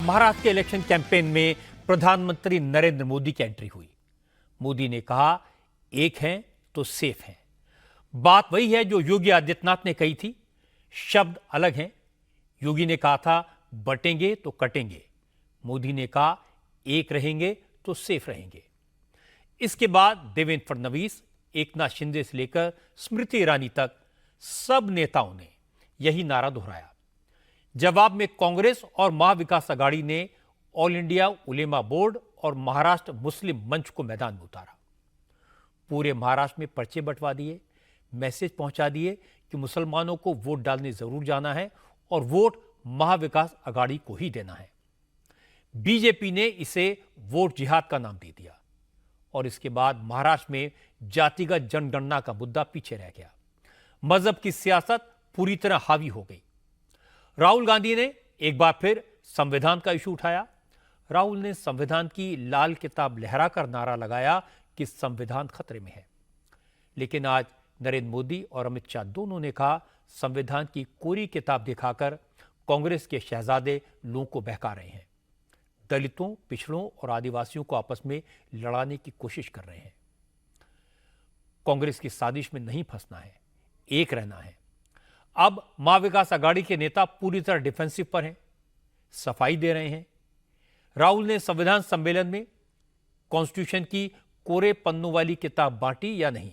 महाराष्ट्र के election campaign में प्रधानमंत्री नरेंद्र मोदी की एंट्री हुई। मोदी ने कहा, एक हैं तो सेफ हैं। बात वही है जो योगी आदित्यनाथ ने कही थी, शब्द अलग हैं। योगी ने कहा था बटेंगे तो कटेंगे, मोदी ने कहा एक रहेंगे तो सेफ रहेंगे। इसके बाद देवेंद्र फडणवीस, एकनाथ शिंदे से लेकर स्मृति ईरानी तक सब नेताओं ने यही नारा दोहराया। जवाब में कांग्रेस और महाविकास आघाड़ी ने ऑल इंडिया उलेमा बोर्ड और महाराष्ट्र मुस्लिम मंच को मैदान में उतारा। पूरे महाराष्ट्र में पर्चे बंटवा दिए, मैसेज पहुंचा दिए कि मुसलमानों को वोट डालने जरूर जाना है और वोट महाविकास आघाड़ी को ही देना है। बीजेपी ने इसे वोट जिहाद का नाम दे दिया और इसके बाद महाराष्ट्र में जातिगत जनगणना का मुद्दा पीछे रह गया। मजहब की सियासत पूरी तरह हावी हो गई। राहुल गांधी ने एक बार फिर संविधान का इशू उठाया। राहुल ने संविधान की लाल किताब लहराकर नारा लगाया कि संविधान खतरे में है। लेकिन आज नरेंद्र मोदी और अमित शाह दोनों ने कहा, संविधान की कोरी किताब दिखाकर कांग्रेस के शहजादे लोगों को बहका रहे हैं। दलितों, पिछड़ों और आदिवासियों को आपस में लड़ाने की कोशिश कर रहे हैं। कांग्रेस की साजिश में नहीं फंसना है, एक रहना है। अब महाविकास आघाड़ी के नेता पूरी तरह डिफेंसिव पर हैं, सफाई दे रहे हैं। राहुल ने संविधान सम्मेलन में कॉन्स्टिट्यूशन की कोरे पन्नों वाली किताब बांटी या नहीं,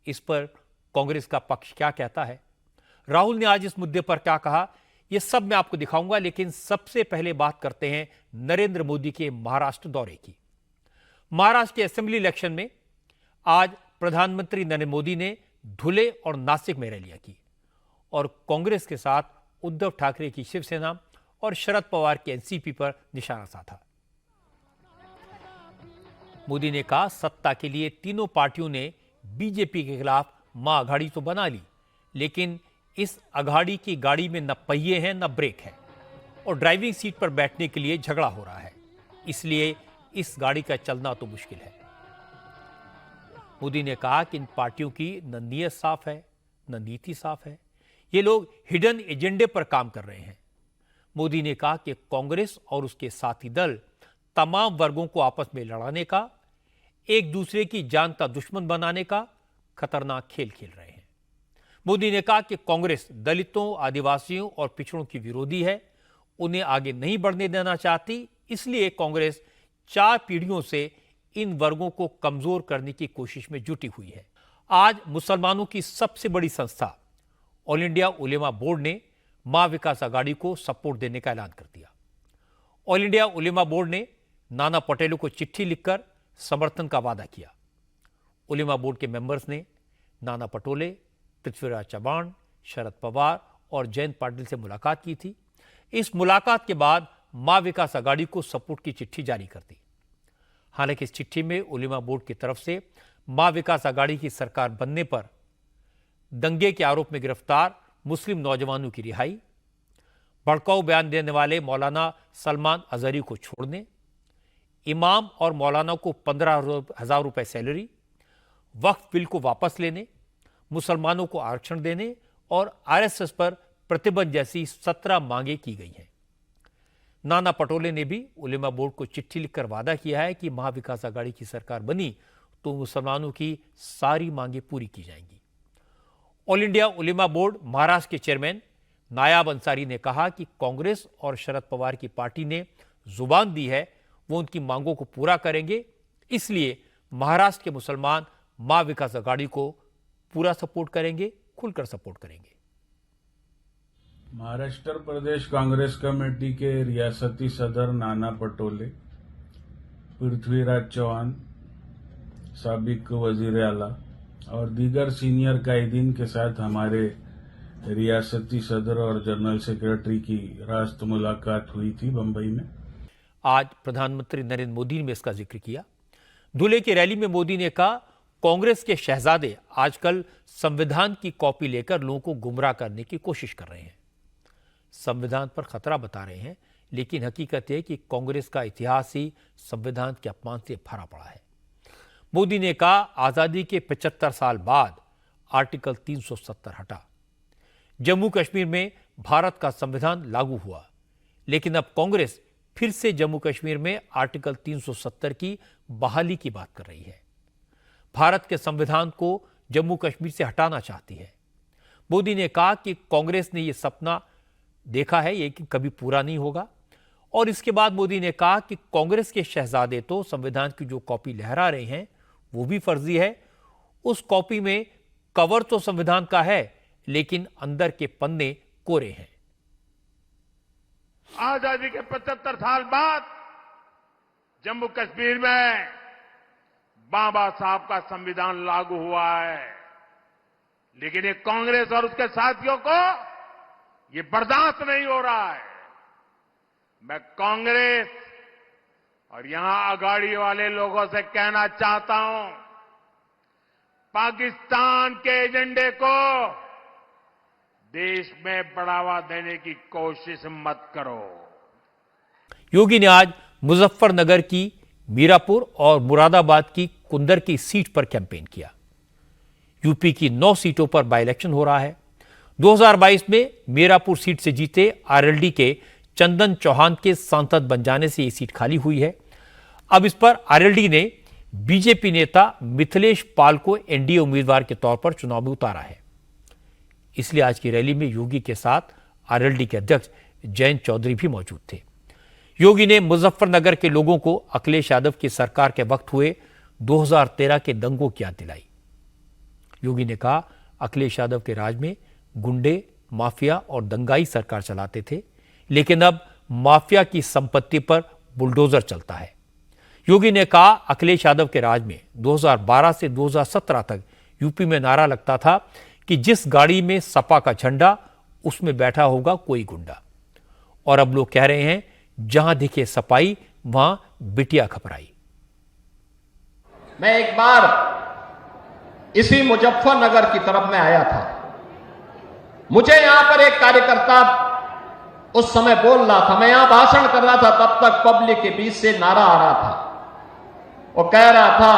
इस पर कांग्रेस का पक्ष क्या कहता है, राहुल ने आज इस मुद्दे पर क्या कहा, यह सब मैं आपको दिखाऊंगा। लेकिन सबसे पहले बात करते हैं नरेंद्र मोदी के महाराष्ट्र दौरे की। महाराष्ट्र के असेंबली इलेक्शन में आज प्रधानमंत्री नरेंद्र मोदी ने धुले और नासिक में रैलियां की और कांग्रेस के साथ उद्धव ठाकरे की शिवसेना और शरद पवार के एनसीपी पर निशाना साधा। मोदी ने कहा, सत्ता के लिए तीनों पार्टियों ने बीजेपी के खिलाफ महाअघाड़ी तो बना ली, लेकिन इस अघाड़ी की गाड़ी में न पहिए हैं न ब्रेक है और ड्राइविंग सीट पर बैठने के लिए झगड़ा हो रहा है। इसलिए इस गाड़ी का चलना तो मुश्किल है। मोदी ने कहा कि इन पार्टियों की न नीयत साफ है न नीति साफ है। ये लोग हिडन एजेंडे पर काम कर रहे हैं। मोदी ने कहा कि कांग्रेस और उसके साथी दल तमाम वर्गों को आपस में लड़ाने का, एक दूसरे की जान का दुश्मन बनाने का खतरनाक खेल खेल रहे हैं। मोदी ने कहा कि कांग्रेस दलितों, आदिवासियों और पिछड़ों की विरोधी है, उन्हें आगे नहीं बढ़ने देना चाहती। इसलिए कांग्रेस 4 पीढ़ियों से इन वर्गों को कमजोर करने की कोशिश में जुटी हुई है। आज मुसलमानों की सबसे बड़ी संस्था ऑल इंडिया उलेमा बोर्ड ने महाविकास आघाड़ी को सपोर्ट देने का ऐलान कर दिया। ऑल इंडिया उलेमा बोर्ड ने नाना पटेलों को चिट्ठी लिखकर समर्थन का वादा किया। उलेमा बोर्ड के मेंबर्स ने नाना पटोले, पृथ्वीराज चव्हाण, शरद पवार और जयंत पाटिल से मुलाकात की थी। इस मुलाकात के बाद महाविकास आघाड़ी को सपोर्ट की चिट्ठी जारी कर दी। हालांकि इस चिट्ठी में उलेमा बोर्ड की तरफ से महाविकास आघाड़ी की सरकार बनने पर दंगे के आरोप में गिरफ्तार मुस्लिम नौजवानों की रिहाई, भड़काऊ बयान देने वाले मौलाना सलमान अजहरी को छोड़ने, इमाम और मौलाना को 15,000 रुपए सैलरी, वक्फ बिल को वापस लेने, मुसलमानों को आरक्षण देने और आरएसएस पर प्रतिबंध जैसी 17 मांगे की गई हैं। नाना पटोले ने भी उलेमा बोर्ड को चिट्ठी लिखकर वादा किया है कि महाविकास आघाड़ी की सरकार बनी तो मुसलमानों की सारी मांगे पूरी की जाएंगी। ऑल इंडिया उलेमा बोर्ड महाराष्ट्र के चेयरमैन नायाब अंसारी ने कहा कि कांग्रेस और शरद पवार की पार्टी ने जुबान दी है, वो उनकी मांगों को पूरा करेंगे। इसलिए महाराष्ट्र के मुसलमान महाविकास आघाड़ी को पूरा सपोर्ट करेंगे, खुलकर सपोर्ट करेंगे। महाराष्ट्र प्रदेश कांग्रेस कमेटी के रियासती सदर नाना पटोले, पृथ्वीराज चौहान, साबिक वजीर आला और दीगर सीनियर कायदीन के साथ हमारे रियासती सदर और जनरल सेक्रेटरी की रास्त मुलाकात हुई थी बंबई में। आज प्रधानमंत्री नरेंद्र मोदी ने इसका जिक्र किया। धुले की रैली में मोदी ने कहा, कांग्रेस के शहजादे आजकल संविधान की कॉपी लेकर लोगों को गुमराह करने की कोशिश कर रहे हैं, संविधान पर खतरा बता रहे हैं, लेकिन हकीकत है कि कांग्रेस का इतिहास ही संविधान के अपमान से भरा पड़ा है। मोदी ने कहा, आजादी के 75 साल बाद आर्टिकल 370 हटा, जम्मू कश्मीर में भारत का संविधान लागू हुआ, लेकिन अब कांग्रेस फिर से जम्मू कश्मीर में आर्टिकल 370 की बहाली की बात कर रही है। भारत के संविधान को जम्मू कश्मीर से हटाना चाहती है। मोदी ने कहा कि कांग्रेस ने यह सपना देखा है, ये कि कभी पूरा नहीं होगा। और इसके बाद मोदी ने कहा कि कांग्रेस के शहजादे तो संविधान की जो कॉपी लहरा रहे हैं वो भी फर्जी है। उस कॉपी में कवर तो संविधान का है, लेकिन अंदर के पन्ने कोरे हैं। आजादी के 75 साल बाद जम्मू कश्मीर में बाबा साहब का संविधान लागू हुआ है, लेकिन ये कांग्रेस और उसके साथियों को ये बर्दाश्त नहीं हो रहा है। मैं कांग्रेस और यहां अघाड़ी वाले लोगों से कहना चाहता हूं, पाकिस्तान के एजेंडे को देश में बढ़ावा देने की कोशिश मत करो। योगी ने आज मुजफ्फरनगर की मीरापुर और मुरादाबाद की कुंदर की सीट पर कैंपेन किया। यूपी की 9 सीटों पर बाई इलेक्शन हो रहा है। 2022 में मीरापुर सीट से जीते आरएलडी के चंदन चौहान के सांसद बन जाने से यह सीट खाली हुई है। अब इस पर आरएलडी ने बीजेपी नेता मिथिलेश पाल को एनडीए उम्मीदवार के तौर पर चुनाव में उतारा है। इसलिए आज की रैली में योगी के साथ आरएलडी के अध्यक्ष जयंत चौधरी भी मौजूद थे। योगी ने मुजफ्फरनगर के लोगों को अखिलेश यादव की सरकार के वक्त हुए 2013 के दंगों की याद दिलाई। योगी ने कहा, अखिलेश यादव के राज में गुंडे, माफिया और दंगाई सरकार चलाते थे, लेकिन अब माफिया की संपत्ति पर बुलडोजर चलता है। योगी ने कहा, अखिलेश यादव के राज में 2012 से 2017 तक यूपी में नारा लगता था कि जिस गाड़ी में सपा का झंडा उसमें बैठा होगा कोई गुंडा। और अब लोग कह रहे हैं, जहां दिखे सपाई वहां बिटिया खपराई। मैं एक बार इसी मुजफ्फरनगर की तरफ में आया था। मुझे यहां पर एक कार्यकर्ता उस समय बोल रहा था, मैं यहां भाषण कर रहा था, तब तक पब्लिक के बीच से नारा आ रहा था। वो कह रहा था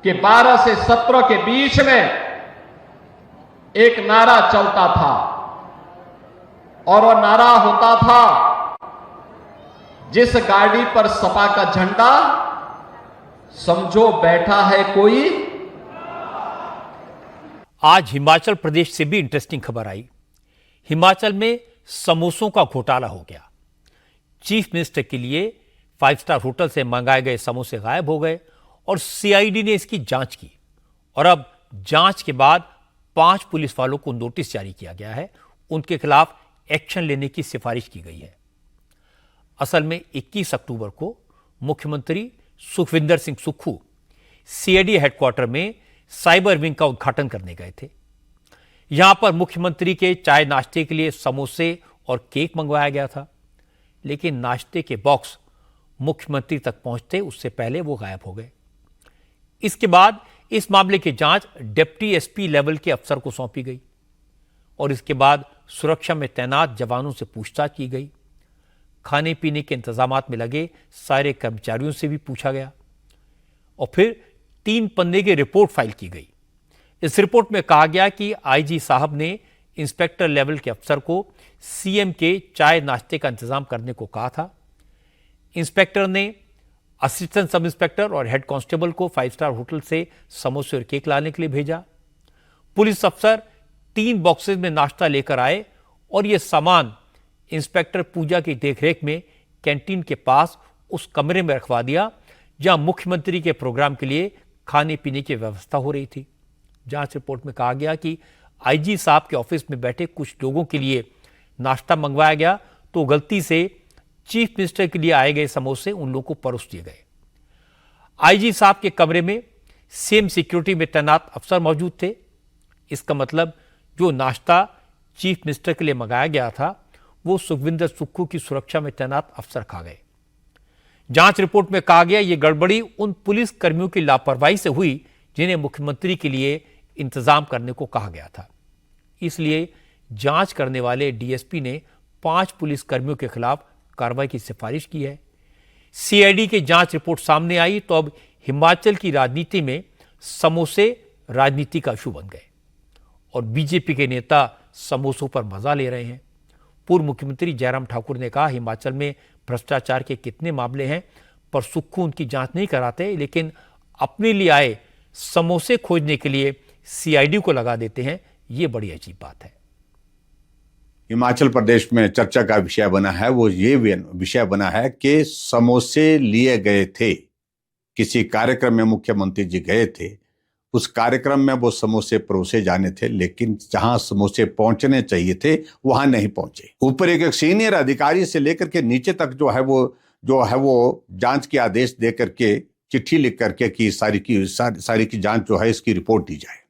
कि 12 से 17 के बीच में एक नारा चलता था और वो नारा होता था, जिस गाड़ी पर सपा का झंडा समझो बैठा है कोई। आज हिमाचल प्रदेश से भी इंटरेस्टिंग खबर आई। हिमाचल में समोसों का घोटाला हो गया। चीफ मिनिस्टर के लिए 5 स्टार होटल से मंगाए गए समोसे गायब हो गए और सीआईडी ने इसकी जांच की। और अब जांच के बाद 5 पुलिस वालों को नोटिस जारी किया गया है। उनके खिलाफ एक्शन लेने की सिफारिश की गई है। असल में 21 अक्टूबर को मुख्यमंत्री सुखविंदर सिंह सुक्खू सीआईडी हेडक्वार्टर में साइबर विंग का उद्घाटन करने गए थे। यहां पर मुख्यमंत्री के चाय नाश्ते के लिए समोसे और केक मंगवाया गया था, लेकिन नाश्ते के बॉक्स मुख्यमंत्री तक पहुंचते उससे पहले वो गायब हो गए। इसके बाद इस मामले की जांच डिप्टी एसपी लेवल के अफसर को सौंपी गई और इसके बाद सुरक्षा में तैनात जवानों से पूछताछ की गई। खाने पीने के इंतजामात में लगे सारे कर्मचारियों से भी पूछा गया और फिर 3 पन्ने की रिपोर्ट फाइल की गई। इस रिपोर्ट में कहा गया कि आईजी साहब ने इंस्पेक्टर लेवल के अफसर को सीएम के चाय नाश्ते का इंतजाम करने को कहा था। इंस्पेक्टर ने असिस्टेंट सब इंस्पेक्टर और हेड कांस्टेबल को 5 स्टार होटल से समोसे और केक लाने के लिए भेजा। पुलिस अफसर 3 बॉक्सेस में नाश्ता लेकर आए और यह सामान इंस्पेक्टर पूजा की देखरेख में कैंटीन के पास उस कमरे में रखवा दिया जहां मुख्यमंत्री के प्रोग्राम के लिए खाने पीने की व्यवस्था हो रही थी। जांच रिपोर्ट में कहा गया कि आईजी साहब के ऑफिस में बैठे कुछ लोगों के लिए नाश्ता मंगवाया गया तो गलती से चीफ मिनिस्टर के लिए आए गए समोसे उन लोगों को परोस दिए गए। आईजी साहब के कमरे में सेम सिक्योरिटी में तैनात अफसर मौजूद थे। इसका मतलब जो नाश्ता चीफ मिनिस्टर के लिए मंगाया गया था वो सुखविंदर सुक्खू की सुरक्षा में तैनात अफसर खा गए। जांच रिपोर्ट में कहा गया यह गड़बड़ी उन पुलिस कर्मियों की लापरवाही से हुई जिन्हें मुख्यमंत्री के लिए इंतजाम करने को कहा गया था। इसलिए जांच करने वाले डीएसपी ने 5 पुलिस कर्मियों के खिलाफ कार्रवाई की सिफारिश की है। सीआईडी की जांच रिपोर्ट सामने आई तो अब हिमाचल की राजनीति में समोसे राजनीति का इशू बन गए और बीजेपी के नेता समोसों पर मजा ले रहे हैं। पूर्व मुख्यमंत्री जयराम ठाकुर ने कहा, हिमाचल में भ्रष्टाचार के कितने मामले हैं पर सुक्खू उनकी जांच नहीं कराते, लेकिन अपने लिए आए समोसे खोजने के लिए सीआईडी को लगा देते हैं। ये बड़ी अजीब बात है। हिमाचल प्रदेश में चर्चा का विषय बना है, वो ये विषय बना है कि समोसे लिए गए थे। किसी कार्यक्रम में मुख्यमंत्री जी गए थे, उस कार्यक्रम में वो समोसे परोसे जाने थे, लेकिन जहां समोसे पहुंचने चाहिए थे वहां नहीं पहुंचे। ऊपर एक सीनियर अधिकारी से लेकर के नीचे तक जो है वो जांच के आदेश दे करके, चिट्ठी लिख करके कि सारी की जांच जो है इसकी रिपोर्ट दी जाए।